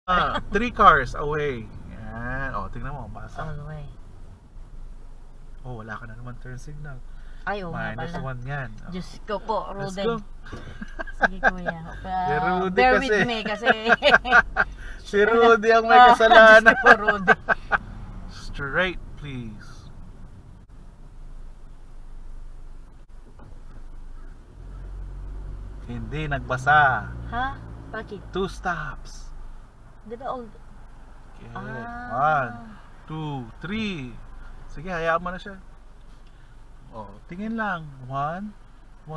3 cars away. Yan. O, tingnan mo. Basa. All the way. Oh, wala ka na naman turn signal. Ay, oo nga Minus pala. 1 yan. Oh. Diyos ko po, Let's Rudy. go. Sige kuya. Si Rudy Bear kasi. with me kasi. Si Rudy ang may kasalanan. Diyos ko po, Rudy. Straight, please. Hindi nagbasa. Ha? Bakit? 2 stops. Di ba all... Okay. Ah. 1, 2, 3. Sige, hayaan mo na siya. Oh, tingin lang. 1.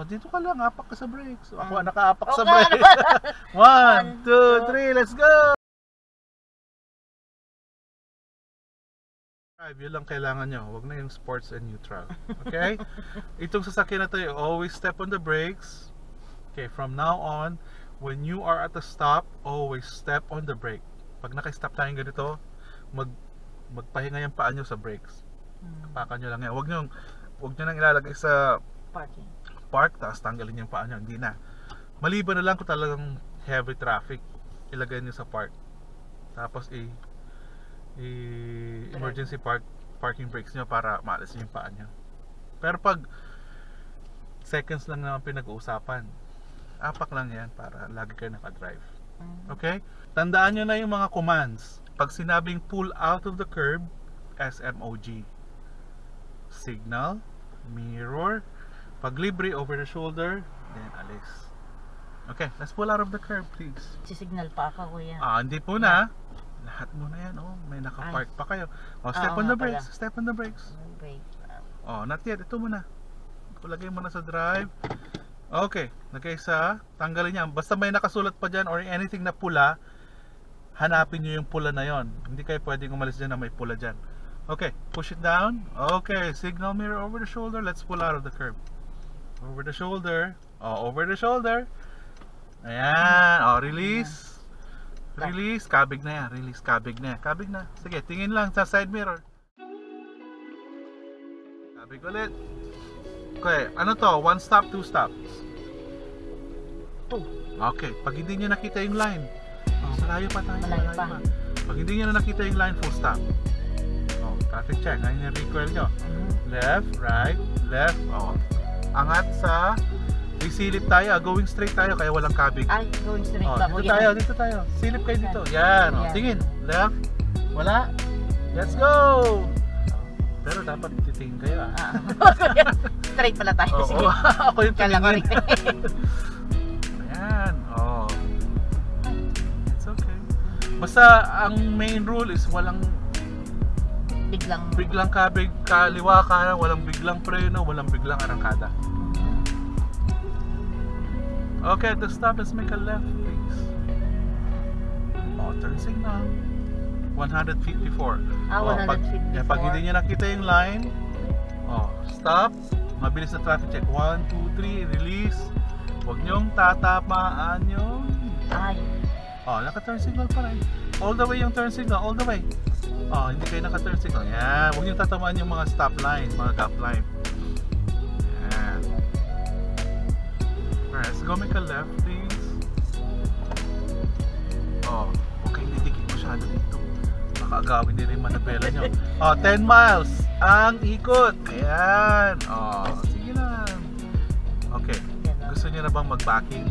Dito ka lang, apak ka sa brakes. Ako nakaapak sa brakes. 1, 2, 3, let's go! Yun lang kailangan nyo. Huwag na yung sports and neutral. Okay? Itong sasakyan na to, you always step on the brakes. Okay, from now on, when you are at the stop, always step on the brake. Pag naka-stop tayong ganito, magpahinga yung paa nyo sa brakes. Pakan nyo lang yan. Huwag nyo nang ilalagay sa park, tapos tanggalin yung paa nyo. Hindi na. Maliban na lang kung talagang heavy traffic, ilagay nyo sa park. Tapos emergency parking brakes nyo para maalis yung paa nyo. Pero pag seconds lang naman pinag-uusapan, apak lang yan para lagi kayo nakadrive. Okay? Tandaan nyo na yung mga commands. Pag sinabing pull out of the curb, SMOG. Signal, mirror, pag libre, over the shoulder, then alis. Okay, let's pull out of the curb, please. Sisignal pa ako, kuya. Hindi po na. Lahat mo na yan, oh. May nakapark pa kayo. Step on the brakes, step on the brakes. Not yet, ito muna. Lagay mo na sa drive. Okay, lagay sa, tanggalin niya. Basta may nakasulat pa dyan or anything na pula, hanapin nyo yung pula na yon. Hindi kayo pwedeng umalis dyan na may pula dyan. Okay, push it down. Okay, signal mirror over the shoulder. Let's pull out of the curb. Over the shoulder. Over the shoulder. Ayan. Release. Release. Kabig na yan. Release. Kabig na yan. Kabig na. Sige, tingin lang sa side mirror. Kabig ulit. Okay, ano to? 1 stop, 2 stops? 2. Okay, pag hindi nyo nakita yung line, malayo pa tayo. Malayo pa. Pag hindi nyo na nakita yung line, full stop. Traffic check. Ayun yung recoil nyo. Left, right, left. Angat sa isilip tayo. Going straight tayo kaya walang kabig. Ay, going straight ba? Dito tayo. Silip kayo dito. Yan. Tingin. Left. Wala. Let's go! Pero dapat titingin kayo. Straight pala tayo. Sige. Ako yung tingin. Ayan. It's okay. Basta ang main rule is walang biglang kabig, kaliwa ka, walang biglang preno, walang biglang arangkada. Okay, at the stop, let's make a left, please. Turn signal. 154. 154. Pag hindi nyo nakita yung line, stop. Mabilis na traffic check. 1, 2, 3, release. Huwag nyong tatamaan yung... naka-turn signal pa rin. All the way yung turn signal, all the way. Hindi kayo naka-turn signal. Yan. Huwag nyo tatamaan yung mga stop line, mga gap line. Yan. Alright, let's go make a left, please. Huwag kayong didikit masyado dito. Makaagawin din yung manabela nyo. 10 miles ang ikot. Ayan. Sige lang. Okay. Gusto nyo na bang mag-backing?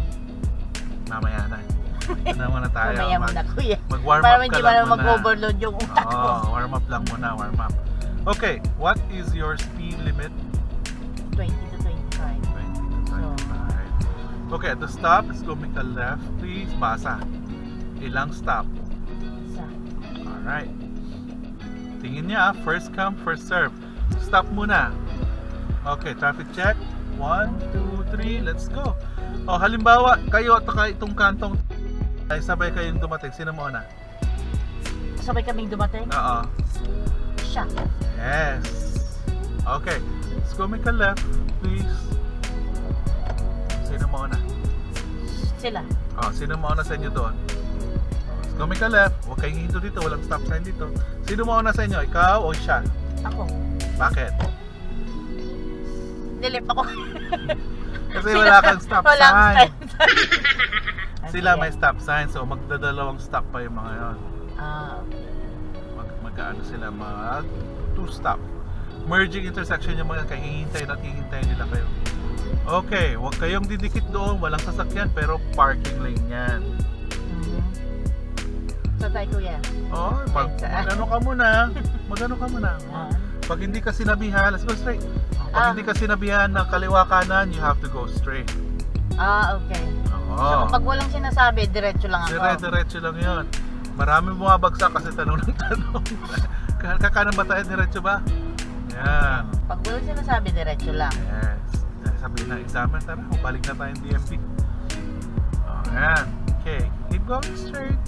Mamaya na. Ano muna tayo? Mamaya muna, kuya. Mag-warm up ka lang muna. Para hindi ba mag-overload yung utak ko. Warm up lang muna, warm up. Okay, what is your speed limit? 20 to 25. 20 to 25. Okay, at the stop, let's go make a left, please. Basa. Ilang stop? Isa. Alright. Tingin niya, first come, first serve. Stop muna. Okay, traffic check. 1, 2, 3, let's go. Halimbawa, kayo at itong kantong ay sabay kayong dumating. Sino mauna? Sabay kaming dumating? Oo. Siya. Yes. Okay. Let's go make a left, please. Sino mauna? Sila. Sino mauna sa inyo doon? Let's go make a left. Huwag kayong hinto dito. Walang stop sign dito. Sino mauna sa inyo? Ikaw o siya? Ako. Bakit? Nilip ako. Kasi wala kang stop sign. Sila may stop sign, so magdadalawang stop pa yung mga yon. Okay. Mag-ano sila, two stop. Merging intersection yung mga hihintay nila kayo. Okay, huwag kayong didikit doon, walang sasakyan, pero parking lane yan. So tayo kuya. Mag-ano ka muna. Pag hindi ka sinabihan, let's go straight. Pag hindi ka sinabihan ng kaliwa kanan, you have to go straight. Okay. So kapag walang sinasabi, diretso lang ako. Diretso lang yun. Marami bumabagsak kasi tanong ng tanong. Kakanan ba tayo? Diretso ba? Yan. Pag walang sinasabi, diretso lang. Yes. Sabihin ng examiner, tara, balik na tayong DMV. Yan. Okay. Keep going straight.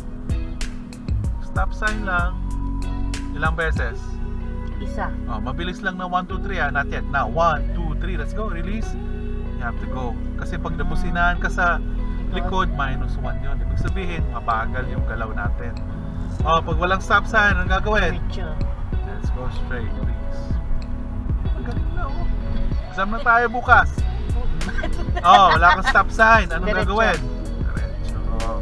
Stop sign lang. Ilang beses? Isa. Mabilis lang na 1, 2, 3 not yet. Now, 1, 2, 3, let's go. Release. You have to go. Kasi pag nabusinahan ka sa likod, -1 yun. Ibig sabihin, mabagal yung galaw natin. Pag walang stop sign, anong gagawin? Let's go straight, please. Magaling na, Exam na tayo bukas. Wala kang stop sign. Anong gagawin? Diretso.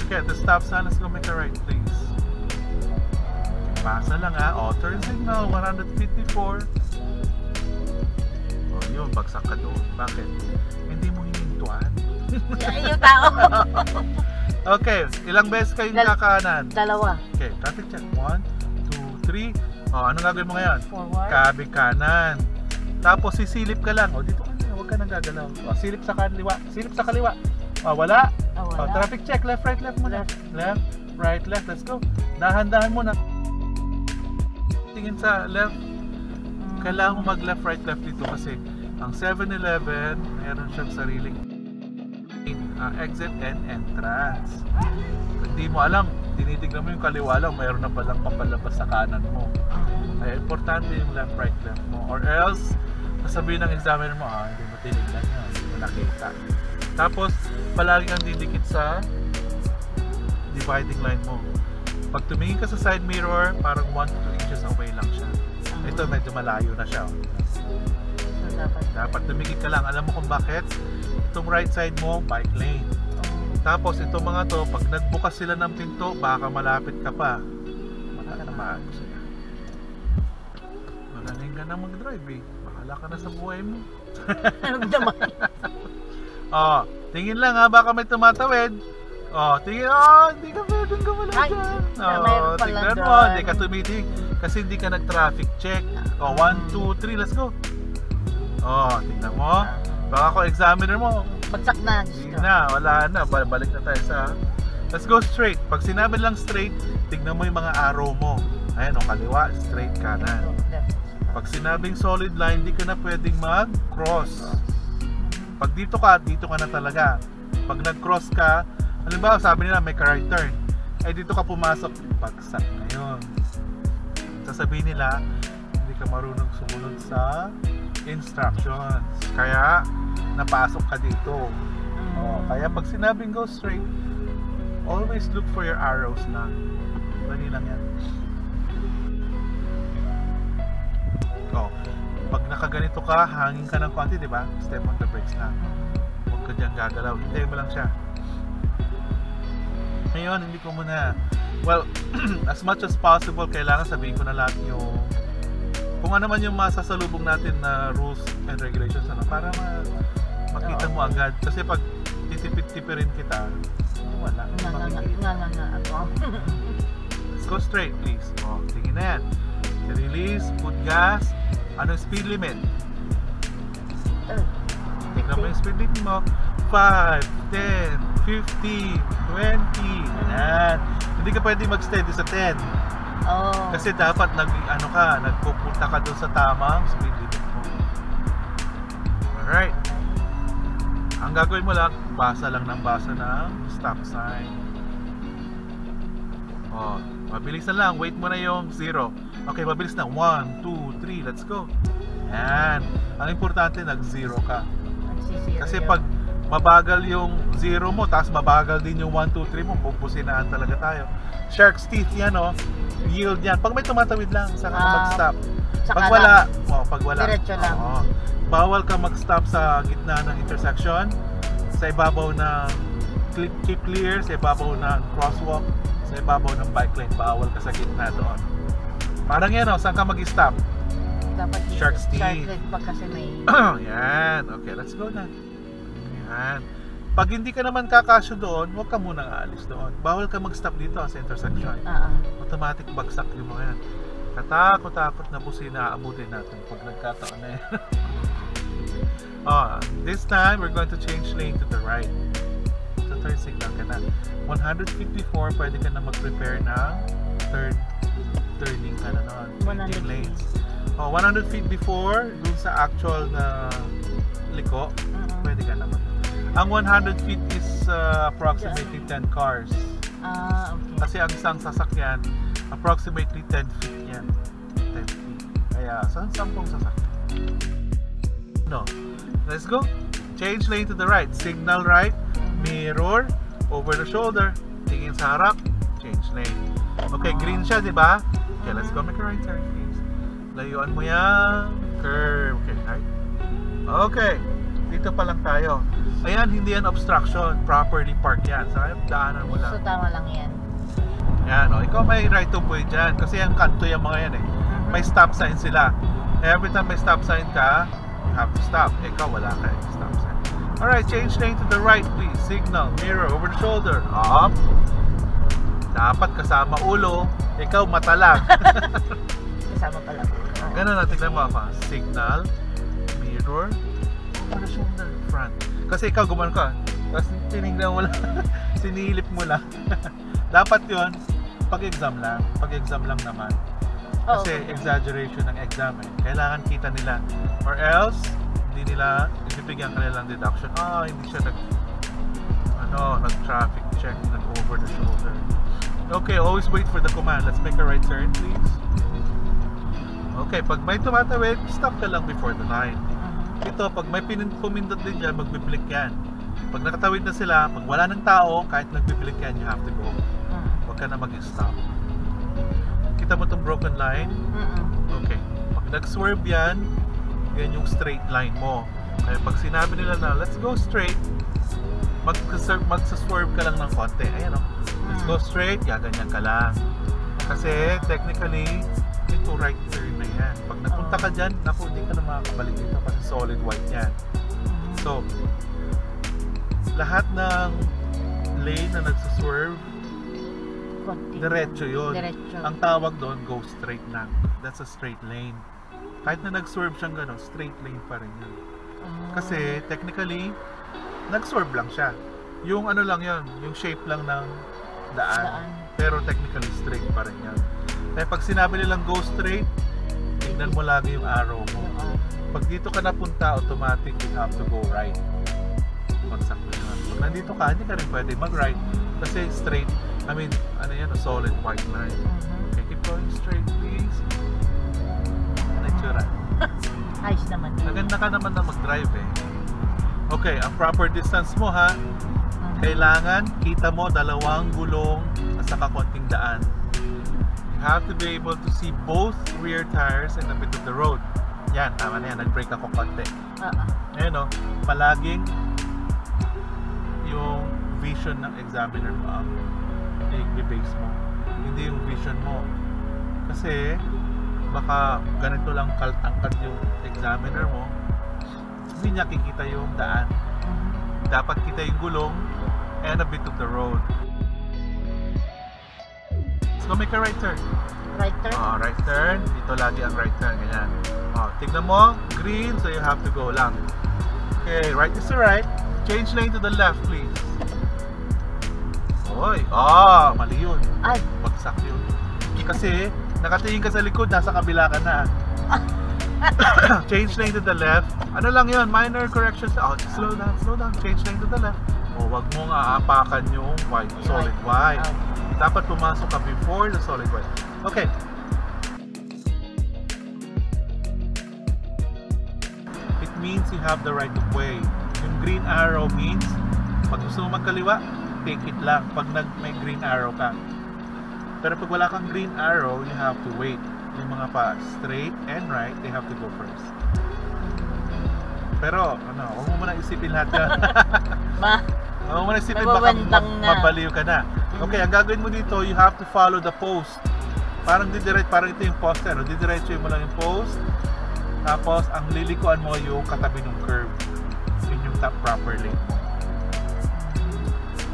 Okay, the stop sign, let's go make a right, please. Pasa lang turn signal, 154. Yun, bagsak ka doon. Bakit? Hindi mo hinintuan. Yung tao. Okay, ilang beses kayong kakanan? Dalawa. Okay, traffic check. 1, 2, 3. Anong gagawin mo ngayon? Forward. Kabig kanan. Tapos sisilip ka lang. Dito ka na, huwag ka nang gagalaw. Silip sa kaliwa. Silip sa kaliwa. Wala. Wala. Traffic check. Left, right, left muna. Left, right, left. Let's go. Dahan-dahan muna. Tingin sa left. Kailangan mo mag left, right, left dito kasi ang 7-Eleven, meron siyang sariling exit and entrance. Hindi mo alam, tinitignan mo yung kaliwa lang, mayroon na palang papalabas sa kanan mo. Kaya importante yung left, right, left mo. Or else, sasabihin ng examiner mo, hindi mo tinignan yun, hindi mo nakita. Tapos, palagi kang didikit sa dividing line mo. Pag tumingin ka sa side mirror, parang 1 to 2 inches away lang siya. Ito, medyo malayo na siya. Dapat tumingin ka lang. Alam mo kung bakit? Itong right side mo, bike lane. Tapos itong mga to, pag nagbukas sila ng pinto, baka malapit ka pa. Matatamaan mo sila. Magaling ka na mag-drive Bahala ka na sa buhay mo. Tingin lang baka may tumatawid. Tingin, hindi ka pwedeng gumala dyan. Tingnan mo, hindi ka tumitig. Kasi hindi ka nag-traffic check. 1, 2, 3, let's go. Tingnan mo. Baka ko examiner mo. Bagsak na. Hindi na, wala na. Balik na tayo sa... Let's go straight. Pag sinabi lang straight, tignan mo yung mga arrow mo. Ayan, kaliwa, straight, kanan. Pag sinabing solid line, hindi ka na pwedeng mag-cross. Pag dito ka na talaga. Pag nag-cross ka, halimbawa sabi nila may ka-right turn. Dito ka pumasok, bagsak na yun. Sasabihin nila, hindi ka marunong sumunod sa instructions. Kaya, napasok ka dito. Kaya pag sinabing go straight, always look for your arrows lang. Mali lang yan. Pag nakaganito ka, hangin ka ng konti, di ba? Step on the brakes lang. Huwag ka dyan gagalaw. Hintayin mo lang siya. Ngayon, hindi ko muna... Well, as much as possible, kailangan sabihin ko na lahat yung... Kung ano man yung masasalubong natin na rules and regulations para makita mo agad. Kasi pag titipid-tipirin kita, wala. Let's go straight, please. Tingin na yan. Release, put gas. Anong speed limit? Tignan mo yung speed limit mo. 5, 10, 15, 20. Yan. Hindi ka pwede mag-steady sa 10. Kasi dapat nagpupunta ka doon sa tamang speed limit mo. Alright. Ang gagawin mo lang, basa lang ng stop sign. Mabilis na lang. Wait mo na yung 0. Okay, mabilis na. 1, 2, 3, let's go. Yan. Ang importante, nag-0 ka. Kasi pag mabagal yung 0 mo, tapos mabagal din yung 1, 2, 3 mo, pupusinaan talaga tayo. Shark's teeth yan, yield yan. Pag may tumatawid lang, saka mag-stop. Pag wala, diretso lang. Bawal ka mag-stop sa gitna ng intersection, sa ibabaw ng keep clear sa ibabaw ng crosswalk, sa ibabaw ng bike lane. Bawal ka sa gitna doon. Parang yan, saan ka mag-stop? Dapat Shark's Teeth. Shark's pa kasi may... Yan. Okay, let's go na. Yan. Pag hindi ka naman kakasyo doon, huwag ka munang aalis doon. Bawal ka mag-stop dito sa intersection. Automatic bagsak yung mga yan. Katakot-takot na busina, aabutin natin pag nagkataon na yan. This time, we're going to change lane to the right. So, turn signal ka na. 154, pwede ka na mag-prepare ng turning ka na noon. Changing lanes. 100 feet before, dun sa actual na liko, pwede ka naman. Ang 100 feet is approximately 10 cars. Okay. Kasi ang isang sasakyan, approximately 10 feet yan. 10 feet. Kaya, 10 sasakyan. No. Let's go. Change lane to the right. Signal right. Mirror. Over the shoulder. Tingin sa harap. Change lane. Okay, green siya, di ba? Okay, let's go. Make a right turn, please. Layuan mo yan. Curve. Okay, right. Okay. Dito pa lang tayo. Ayan, hindi yan obstruction. Properly park yan. So, daanan mo lang. So, tama lang yan. Yan, ikaw may right of way dyan. Kasi yung kanto yung mga yan eh. May stop sign sila. Every time may stop sign ka, you have to stop. Ikaw, wala ka eh. Stop sign. Alright, change lane to the right, please. Signal, mirror, over the shoulder. Up. Dapat kasama ulo. Ikaw, mata lang. Kasama pala. Ganun na, tignan mo ako. Signal, mirror, over the shoulder, front. Kasi ikaw gumanon ka. Tapos tinignan mo lang. Sinilip mo lang. Dapat yun, pag-exam lang. Pag-exam lang naman. Kasi exaggeration ng exam eh. Kailangan kita nila. Or else, hindi nila, ibibigyan ka nilang deduction. Hindi siya nag-traffic check, nag-over the shoulder. Okay, always wait for the command. Let's make a right turn, please. Okay, pag may tumatawid, stop ka lang before the line. Ito, pag may pumindot din dyan, magbiblink yan. Pag nakatawid na sila, pag wala ng tao, kahit nagbiblink yan, you have to go. Huwag ka na mag-stop. Kita mo itong broken line? Okay. Pag nag-swerve yan, yan yung straight line mo. Kaya pag sinabi nila na, let's go straight, magsaswerve ka lang ng konti. Ayan o. Let's go straight, gaganyan ka lang. Kasi, technically, ito right turn na yan. Pag napunta ka dyan, naku, hindi ka na makakabalik dito kasi solid white yan. So, lahat ng lane na nagsaswerve, diretso yun. Ang tawag doon, go straight lang. That's a straight lane. Kahit na nag-swerve siyang gano'n, straight lane pa rin yun. Kasi, technically, nag-swerve lang siya. Yung ano lang yun, yung shape lang ng daan. Pero technically, straight pa rin yan. Kaya pag sinabi nilang go straight, tignan mo lagi yung arrow mo. Pag dito ka napunta, automatic you have to go right. Bagsak mo yun. Pag nandito ka, hindi ka rin pwede mag-right. Kasi straight, ano yan, a solid white line. Okay, keep going straight, please. Ano yung tsura? Ayos naman. Maganda ka naman na mag-drive eh. Okay, ang proper distance mo ha, kailangan kita mo dalawang gulong at saka konting daan. You have to be able to see both rear tires in the bit of the road. Yan, tama na yan. Nag-brake ako konti. Ayan o, palaging yung vision ng examiner mo ang i-base mo. Hindi yung vision mo. Kasi, baka ganito lang kaltangkad yung examiner mo, hindi niya kikita yung daan. Dapat kita yung gulong and a bit of the road. Go make a right turn. Right turn? Right turn. Dito lagi ang right turn. Ganyan. Tignan mo. Green, so you have to go lang. Okay, right is the right. Change lane to the left, please. Oy. Mali yun. Ay. Bagsak yun. Kasi, nakatingin ka sa likod, nasa kabila ka na. Change lane to the left. Ano lang yun? Minor corrections. Slow down, slow down. Change lane to the left. Wag mong aapakan yung white, solid white. Dapat pumasok ka before the solid white. Okay. It means you have the right of way. Yung green arrow means, pag gusto mo magkaliwa, take it lang. Pag may green arrow ka. Pero pag wala kang green arrow, you have to wait. Yung mga pa straight and right, they have to go first. Pero, huwag mo muna isipin lahat yan. Huwag mo na isipin baka mabaliw ka na. Okay, ang gagawin mo dito, you have to follow the post. Parang parang ito yung post, ano? Didiretso mo lang yung post. Tapos, ang lilikuan mo yung katabi ng curve. Yun yung top proper lane mo.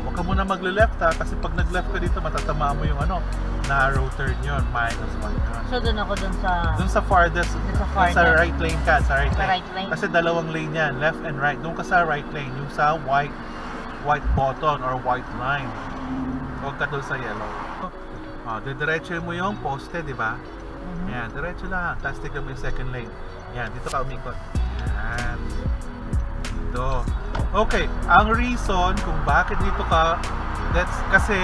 Huwag ka muna magle-left ha, kasi pag nag-left ka dito, matatamaan mo yung narrow turn yun, -1 yun. So, doon ako Doon sa farthest, sa right lane ka, sa right lane. Kasi dalawang lane yan, left and right. Doon ka sa right lane, yung sa white button or white line. Huwag ka doon sa yellow. Didiretso mo yung poste, di ba? Yan, diretso lang. Tapos tignan mo yung second lane. Yan, dito ka umikot. Yan. Dito. Okay, ang reason kung bakit dito ka, that's kasi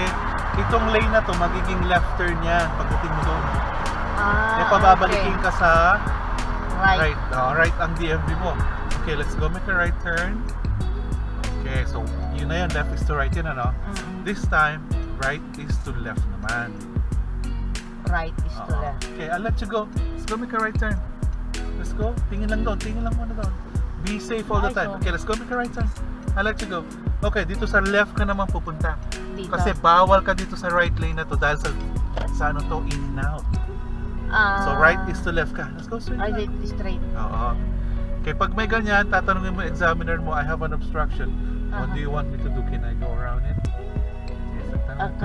itong lane na to magiging left turn yan pagdating mo doon. Kaya pababalikin ka sa right. Right ang DMV mo. Okay, let's go make a right turn. Okay, so yun na yun, left is to right yun, ano? This time, right is to left naman. Right is to left. Okay, I'll let you go. Let's go make a right turn. Let's go. Tingin lang muna doon. Be safe all the time. Okay, let's go make a right turn. I'll let you go. Okay, dito sa left ka naman pupunta. Dito. Kasi bawal ka dito sa right lane na to dahil sa in and out. So right is to left ka. Let's go straight. Right is straight. Oo. Okay, pag may ganyan, tatanungin mo examiner mo, I have an obstruction. What do you want me to do? Can I go around it? What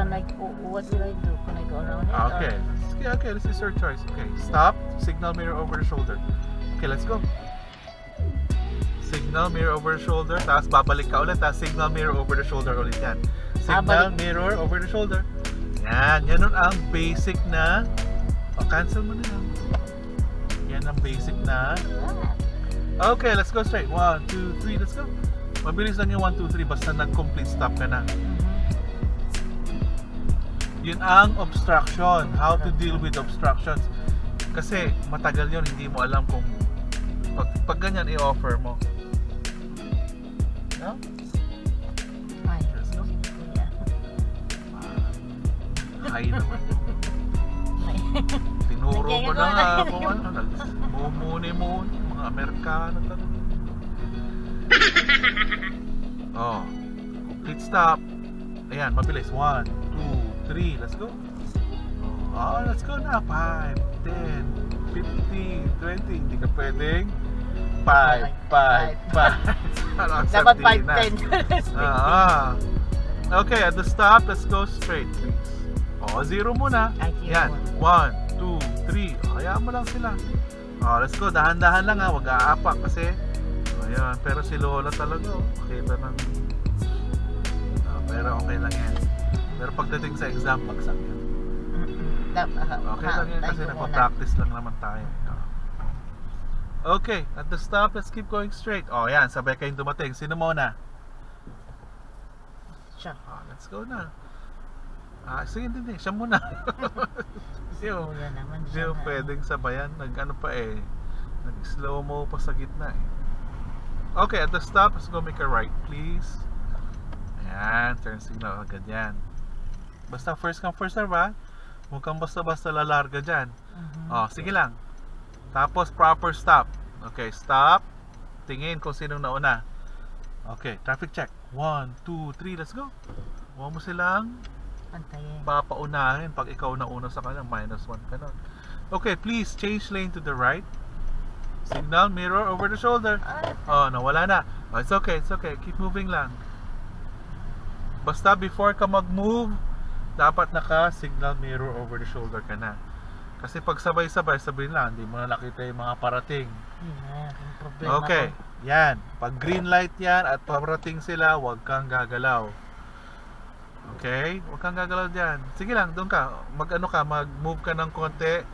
will I do? Can I go around it? Okay, this is your choice. Okay, stop. Signal mirror over the shoulder. Okay, let's go. Signal mirror over the shoulder. Tapos babalik ka ulit. Tapos signal mirror over the shoulder ulit yan. Signal mirror over the shoulder. Yan. Yan ang basic na. Cancel mo na yan. Yan ang basic na. Okay, let's go straight. 1, 2, 3, let's go. Mabilis lang yung 1, 2, 3 basta nag-complete stop ka na. Yun ang obstruction. How to deal with obstructions. Kasi matagal yun, hindi mo alam kung pag ganyan i-offer mo. No? Ay naman. Tinuro mo na nga kung mumuni-muni mga Amerikano talaga. Complete stop. Ayan, mabilis. 1, 2, 3, let's go. Let's go na. 5, 10, 15, 20. Hindi ka pwedeng 5, 5, 5. Dapat 5, 10. Okay, at the stop, let's go straight, please. 0 muna. Yan, 1, 2, 3. Hayaan mo lang sila. Let's go, dahan-dahan lang ha. Huwag aapak kasi ayan, pero si Lola talaga makita ng pero okay lang yan. Pero pagdating sa exam, bagsak yan. Okay lang yan kasi nagpa-practice lang naman tayo. Okay, at the stop, let's keep going straight. Yan, sabay kayong dumating. Sino muna? Siya. Let's go na. Sige, hindi. Siya muna. Hindi mo pwedeng sabayan. Nag-ano pa nag-slow mo pa sa gitna Okay, at the stop, let's go make a right, please. Ayan, turn signal agad yan. Basta first come, first serve ha. Huwag kang basta-basta lalarga dyan. Sige lang. Tapos proper stop. Okay, stop. Tingin kung sinong nauna. Okay, traffic check. 1, 2, 3, let's go. Huwag mo silang papaunahin pag ikaw nauna sa kanila, -1 ka nun. Okay, please change lane to the right. Signal mirror over the shoulder. Nawala na. It's okay, it's okay. Keep moving lang. Basta before ka mag-move, dapat naka-signal mirror over the shoulder ka na. Kasi pag sabay-sabay, sabihin lang, hindi mo na nakita yung mga parating. Okay, yan. Pag green light yan at parating sila, huwag kang gagalaw. Okay? Huwag kang gagalaw dyan. Sige lang, doon ka. Mag-move ka ng konti.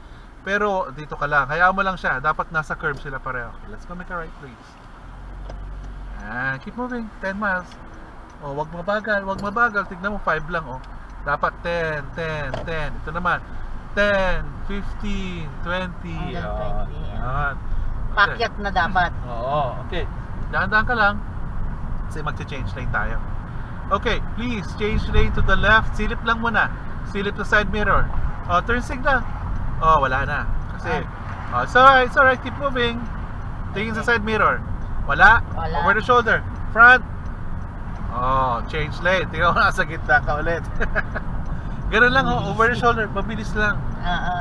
Pero dito ka lang. Hayaan mo lang siya. Dapat nasa curve sila pareho. Okay, let's go make a right, please. Keep moving. 10 miles. Wag mabagal. Wag mabagal. Tignan mo, 5 lang. Dapat 10, 10, 10. Ito naman. 10, 15, 20. Yan. Pakyat na dapat. Okay. Dahan-dahan ka lang. Kasi mag-change lane tayo. Okay, please change lane to the left. Silip lang muna. Silip to side mirror. Turn signal. Wala na. Kasi it's alright, keep moving. Tingin sa side mirror. Wala. Over the shoulder. Front. Oh, change lane. Tingnan mo, nasa gitna ka ulit. Ganun lang, over the shoulder, mabilis lang.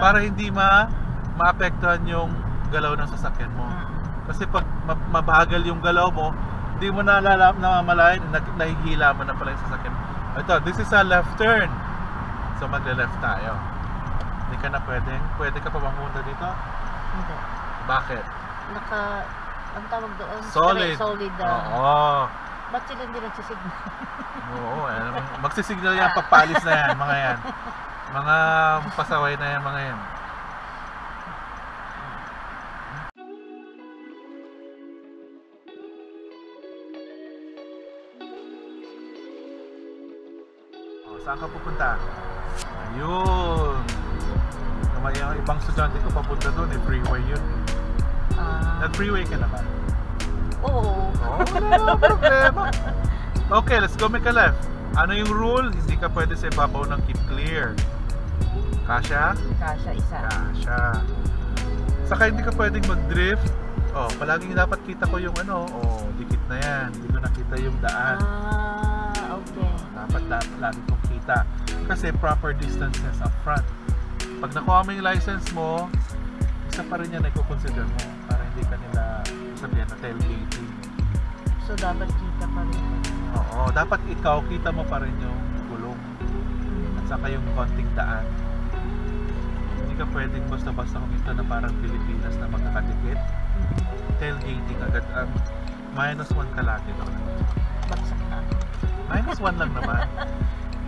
Para hindi maapektuhan yung galaw ng sasakyan mo. Kasi pag mabagal yung galaw mo, hindi mo namamalayan, nahihila mo na pala yung sasakyan. Ito, this is a left turn. So magle-left tayo. Hindi ka na pwede ka pa bang pumunta dito? Hindi. Bakit? Ang tawag doon? Solid. Solid. Oo. Ba't sila hindi nagsisignal? Oo, magsisignal yan pagpalis na yan, mga yan. Mga pasaway na yan, mga yan. O, saan ka pupunta? Ayun. Yung ibang estudyante ko papunta doon, freeway yun. Nag-freeway ka naman? Oo. Wala problema. Okay, let's go make a left. Ano yung rule? Hindi ka pwede sa ibabaw ng keep clear. Kasha? Kasha isa. Kasha. Saka hindi ka pwedeng mag-drift. Oh, palaging dapat kita ko yung dikit na yan. Hindi ko nakita yung daan. Okay. Dapat lagi kong kita. Kasi proper distances up front. Pag nakuha mo yung license mo, isa pa rin yan na i-consider mo para hindi ka nila sabihan na tailgating. So dapat kita pa rin. Oo, dapat ikaw kita mo pa rin yung gulong at saka yung konting daan. Hindi ka pwedeng basta-basta kumita na parang Pilipinas na magkakadikit. Tailgating agad ang -1 ka lagi doon. Bagsak na. -1 lang naman.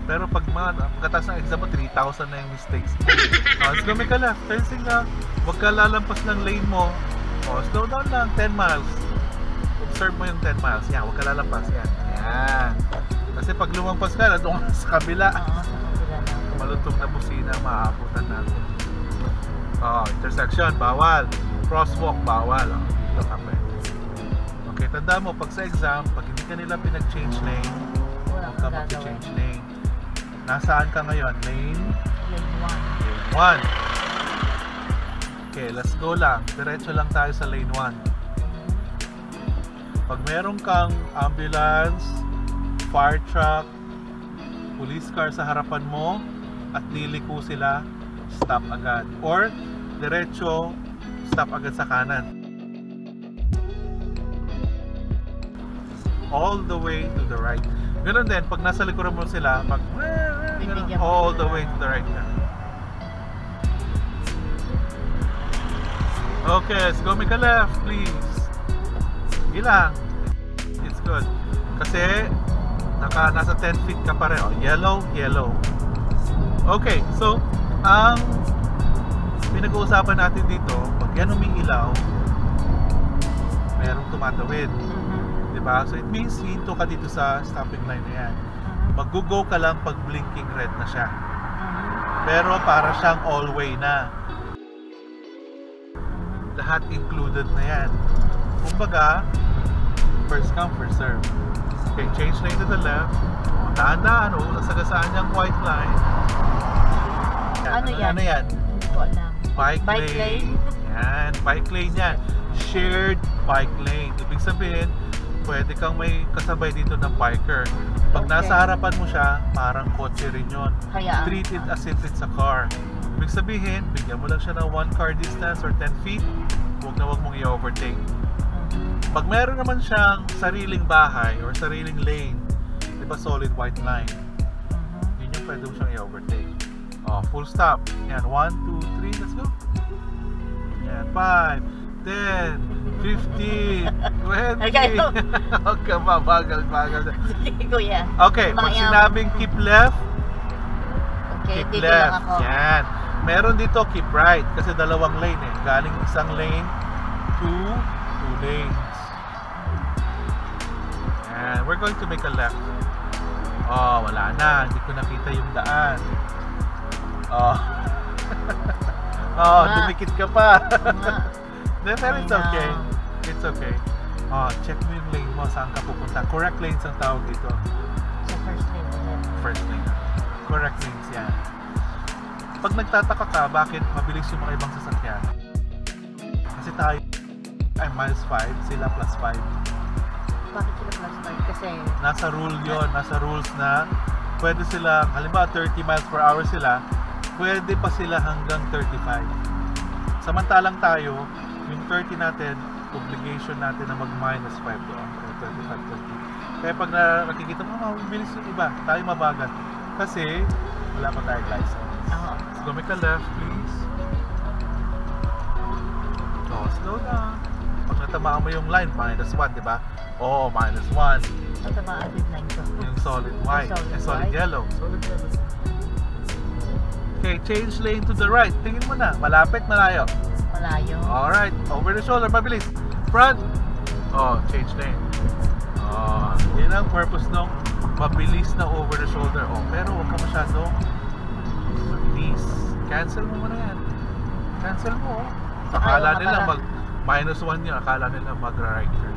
Pero pag pagkatapos ng exam mo, 3,000 na yung mistakes mo. Let's go make a left. Fencing lang. Huwag ka lalampas ng lane mo. Slow down lang. 10 miles. Observe mo yung 10 miles. Yan, huwag ka lalampas. Yan. Yan. Kasi pag lumampas ka, doon ka sa kabila. Sa kabila na. Malutong na busina, maabutan natin. Intersection, bawal. Crosswalk, bawal. Dito ka pwede. Okay, tanda mo, pag sa exam, pag hindi ka nila pinag-change lane, huwag ka mag-change lane. Nasaan ka ngayon? Lane 1. Okay, let's go lang. Diretso lang tayo sa lane 1. Pag meron kang ambulance, fire truck, police car sa harapan mo at liliko sila, stop agad. Or diretso, stop agad sa kanan. All the way to the right. Ganun din, pag nasa likuran mo sila, all the way to the right na. Okay, let's go make a left, please. Sige lang. It's good. Kasi, nasa 10 feet ka pa rin. Yellow, yellow. Okay, so, ang pinag-uusapan natin dito, pag yan umiilaw, merong tumatawid. Diba? So it means hinto ka dito sa stopping line na yan. Mag-go ka lang pag blinking red na siya. Pero para siyang all-way na. Lahat included na yan. Kumbaga, first come, first serve. Okay, change lane to the left. Daan-daan, nasagasaan niyang white line. Yan. Ano yan? Hindi ko alam. Bike lane. Yan, bike lane yan. Shared bike lane. Ibig sabihin, pwede kang may kasabay dito ng biker. Pag nasa harapan mo siya, parang kotse rin yun. Treat it as if it's a car. Ibig sabihin, bigyan mo lang siya ng 1 car distance or 10 feet, huwag mong i-overtake. Pag meron naman siyang sariling bahay or sariling lane, di ba solid white line, yun yung pwede mo siyang i-overtake. Full stop. Yan, 1, 2, 3, let's go. Yan, 5, 10, 15, 20. Okay, bagal. Sige, kuya. Okay, pag sinabing keep left, okay, keep left. Ako. Yan. Meron dito keep right kasi dalawang lane eh. Galing isang lane to 2 lanes. And we're going to make a left. Wala na. Hindi ko nakita yung daan. Dumikit ka pa. Pero it's okay. It's okay. Check mo yung lane mo, saan ka pupunta. Correct lanes ang tawag dito. So first lane. First lane. Correct lanes yan. Pag nagtataka ka, bakit mabilis yung mga ibang sasakyan? Kasi tayo ay -5, sila +5. Bakit sila plus 5? Kasi Nasa rule yon, nasa rules na pwede sila, halimbawa 30 miles per hour sila, pwede pa sila hanggang 35. Samantalang tayo, yung 30 natin, obligation natin na mag-minus 5 doon, 35, 30. Kaya pag nakikita mo, mabilis yung iba, tayo mabagal. Kasi, wala pa tayong license. So, make a left, please. So, slow down. Pag natamaan mo yung line, minus 1, di ba? Oo, minus 1. natamaan with 9 ko. Yung solid white, solid yellow. Solid yellow. Okay, change lane to the right. Tingin mo na, malapit, malayo. Malayo. Alright, over the shoulder, mabilis. Front. Oh, change lane. Oh, yun ang purpose nung mabilis na over the shoulder. Oh, pero huwag ka masyadong mabilis. Cancel mo muna yan. Cancel mo. Akala nila mag -1 yun. Akala nila mag-right turn.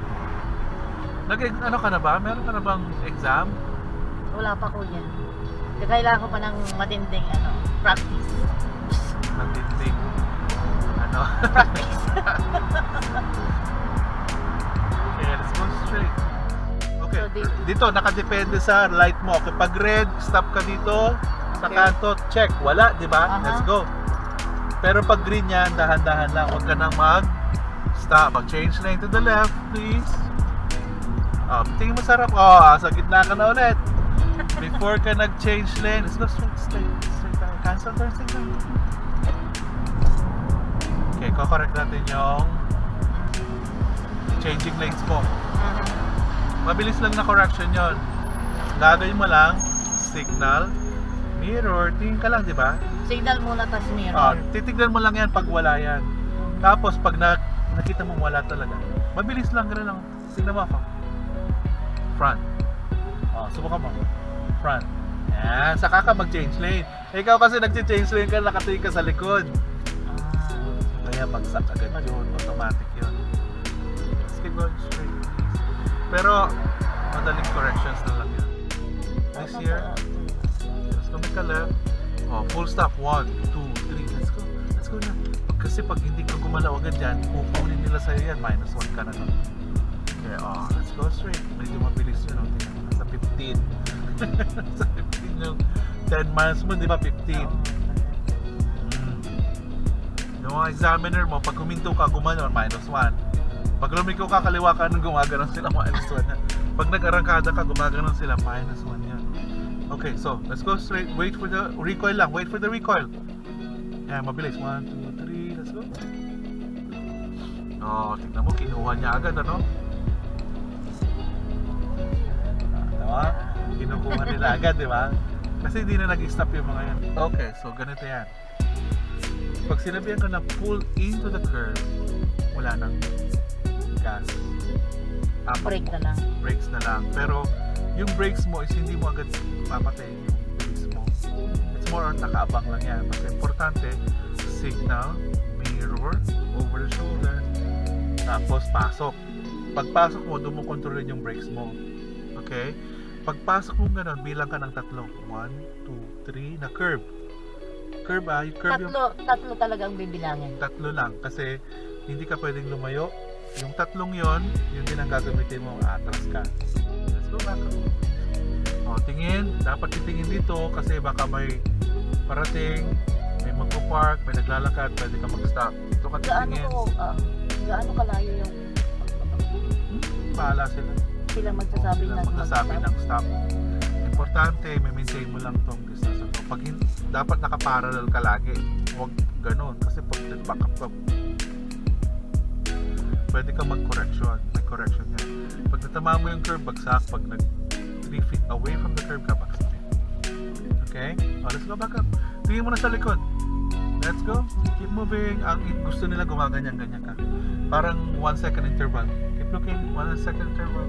Ano ka na ba? Meron ka na bang exam? Wala pa ko yan. Kailangan ko pa ng matinding practice. Matinding practice. Okay, let's go straight. Okay, So, dito nakadepende sa light mo. Kapag red, stop ka dito sa kanto, check. Wala, di ba? Let's go. Pero pag green yan, dahan-dahan lang. Huwag ka nang mag-stop. Mag-change lane to the left, please. Tingin mo sarap. Sa gitna ka na ulit. Before ka nag-change lane, let's go straight. Cancel turn signal. Okay, correct natin yung changing lanes mo. Mabilis lang na correction yon. Gagawin mo lang signal, mirror, tingin ka lang, di ba? Signal muna tas mirror. Titignan mo lang yan pag wala yan. Tapos pag nakita mo wala talaga, mabilis lang, gano'n lang. Tingnan mo ako. Front. Subukan mo. Front. Yan, saka ka mag-change lane. Ikaw kasi nag-change lane ka, nakatingin ka sa likod. Kaya bagsak agad yun, automatic yun. Let's keep going straight. Pero, madaling corrections na lang yan. This here, let's go make a left. Full stop, 1, 2, 3, let's go. Let's go na. Kasi pag hindi ka gumalaw agad dyan, kukunin nila sa'yo yan, -1 ka na nun. Okay, let's go straight. Medyo mabilis yun, nasa 15. Sa 15 yung 10 miles mo, di ba 15? Yung mga examiner mo, pag huminto ka, gumanon, -1. Pag lumiko ka, kaliwa ka, nung gumaganon sila, -1. Pag nag-arangkada ka, gumaganon sila, -1 yan. Okay, so, let's go straight. Wait for the recoil lang. Wait for the recoil. Yan, mabilis. 1, 2, 3, let's go. Tignan mo, kinuha niya agad, ano? Tama? Kinukuha nila agad, di ba? Kasi hindi na nag-stop yung mga yan. Okay, so ganito yan. Pag sinabihan ka na pull into the curve, wala nang gas. Brake na lang. Brakes na lang. Pero yung brakes mo is hindi mo agad papatayin yung brakes mo. It's more on nakaabang lang yan. Mas importante, signal, mirror, over the shoulder, tapos pasok. Pagpasok mo, doon mo kontrolin yung brakes mo. Okay? Pagpasok mo gano'n, bilang ka ng 3. 1, 2, 3, na curve. Curve yung curve Tatlo talagang bibilangin. 3 lang. Kasi hindi ka pwedeng lumayo. Yung 3 yon, yun din ang gagamitin mo, atras ka. Let's go back. Tingin. Dapat titingin dito kasi baka may parating, may magpo-park, may naglalakad, pwede ka mag-stop. Dito ka titingin. Gaano kalayo yung Bahala sila. Sila magsasabi ng stop. Importante, may maintain mo lang tong distance na to. Dapat nakaparallel ka lagi. Huwag ganun. Kasi pag nag-back up ka, pwede ka mag-correction. May correction yan. Pag natama mo yung curve, bagsak. Pag 3 feet away from the curve ka, bagsak. Okay? Let's go back up. Tingin mo na sa likod. Let's go. Keep moving. Ang gusto nila gumaganyan-ganyan ka. Parang 1 second interval. Keep looking. 1 second interval.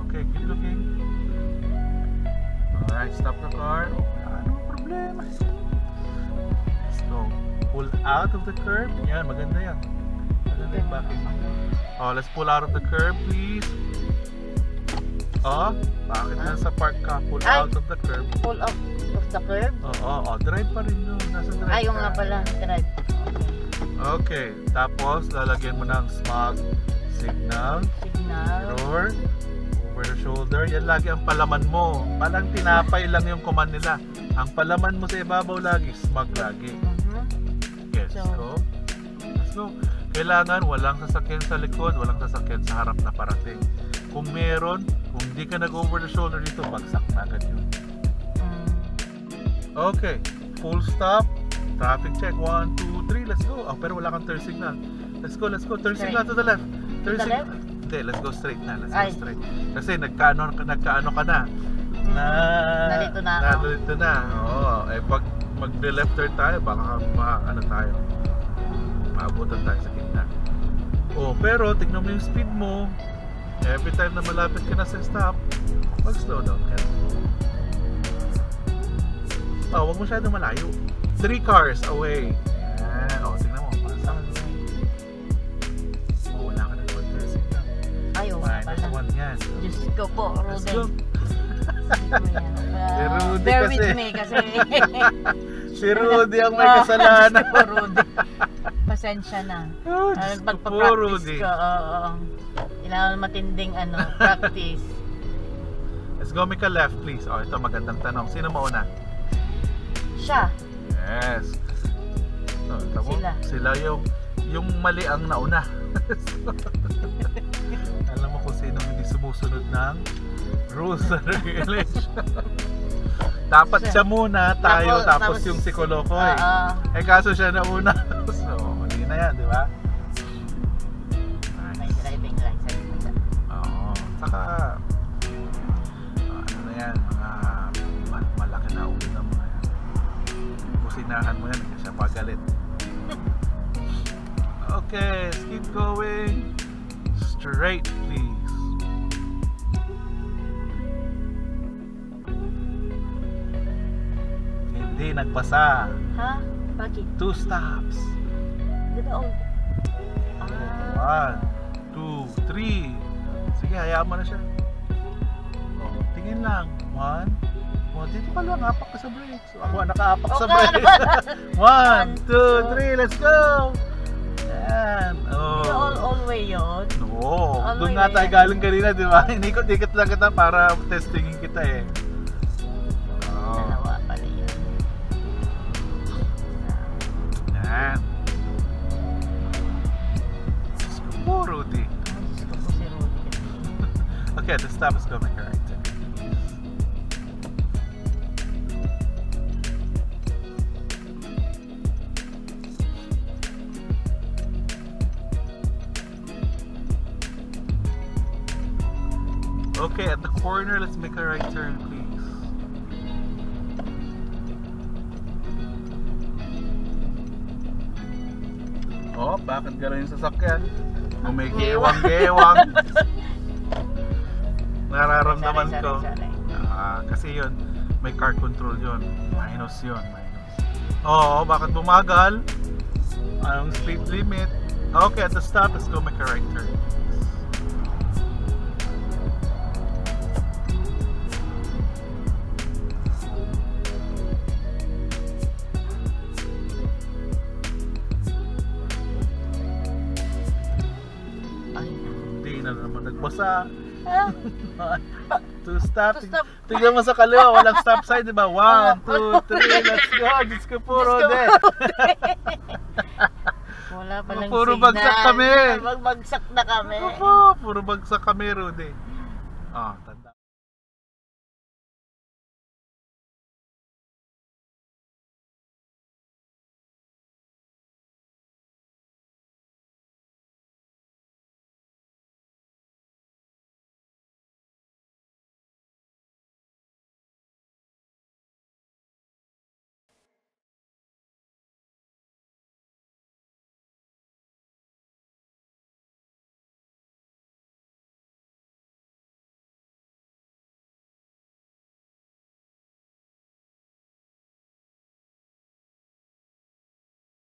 Okay, keep looking. Alright, stop the car. Ano problema? Let's go. Pull out of the curve. Yan, maganda yan. Maganda yung backing. Let's pull out of the curve, please. Bakit nasa park ka? Pull out of the curve. Pull out of the curve? Drive pa rin yun. Nasa drive Yung nga pala, drive. Okay, tapos lalagyan mo ng smog signal, mirror, over the shoulder. Yan lagi ang palaman mo. Parang tinapay lang yung command nila. Ang palaman mo sa ibabaw lagi, smug lagi. Yes, go. Let's go. Kailangan walang sasakyan sa likod, walang sasakyan sa harap na parating. Kung meron, kung di ka nag-over the shoulder dito, bagsak na agad yun. Okay, full stop. Traffic check, 1, 2, 3, let's go. Oh, pero wala kang turn signal. Let's go. Turn signal to the left. Turn signal. Hindi, let's go straight na. Let's go straight. Kasi nagkaano ka na. Nalito na ako. Nalito na. Oo. Eh, pag mag-left turn tayo, baka tayo. Maabutan tayo sa gitna. Oh, pero tignan mo yung speed mo. Every time na malapit ka na sa stop, mag-slow down ka. Oh, huwag mo masyadong malayo. 3 cars away. Ayan. Oh, tignan mo. Pasang. Oh, wala ka na naman kasi. Ay, wala pala. -1 yan. Diyos ko po, Let's Rudy. go. Si Rudy Bear kasi. with me kasi. Si Rudy ang may kasalanan. Diyos ko po, Rudy. Pasensya na. Oh, Diyos ko po, Pagpa-practice Rudy. ka, kailangan matinding practice. Let's go, make a left, please. Oh, ito magandang tanong. Sino mauna? Siya. Yes. So, Sila. Yung mali ang nauna. Alam mo kung sino hindi sumusunod ng rules and regulations. Dapat siya muna, tayo, tapos yung si Kolokoy. Eh kaso siya nauna. So, mali na yan, di ba? May driving license siya. Oo. Saka, ano na yan, mga malaki na ulo na mga yan. Pusinahan mo yan, kasi siya pagalit. Okay, let's keep going. Straight, please. Hindi nagpasa. Ha? Bakit? 2 stops. Diba all? 1, 2, 3. Sige, hayaan mo na siya. Oh, tingin lang. 1. Oh, dito ka lang, apak ka sa brakes. Ako nakaapak sa brakes. 1, 2, 3, let's go! Yan. Oh. All way yun? No. All Doon way nga na tayo yan. galing kanina, di ba? Inikot-ikot lang kita para testingin kita eh. Oh. Dalawa pala yun. Yan. Diyos ko po, Rudy. Diyos ko po si Rudy. Okay, the stop is going right. Okay, at the corner, let's make a right turn, please. Oh, bakit gano'n yung sasakyan? Kung may gewang-gewang. Nararamdaman ko. Kasi yun, may car control yun. Minus yun, minus. Oo, bakit bumagal? Anong speed limit? Okay, at the stop, let's go make a right turn. Hindi na naman nagbasa. 2 stop. Tignan mo sa kaliwa, walang stop sign, di ba? 1, 2, 3, let's go. Diyos ko po, Rode. Wala palang Puro signal. bagsak kami. Magbagsak na kami. Puro bagsak kami, Rode. Ah, tanda.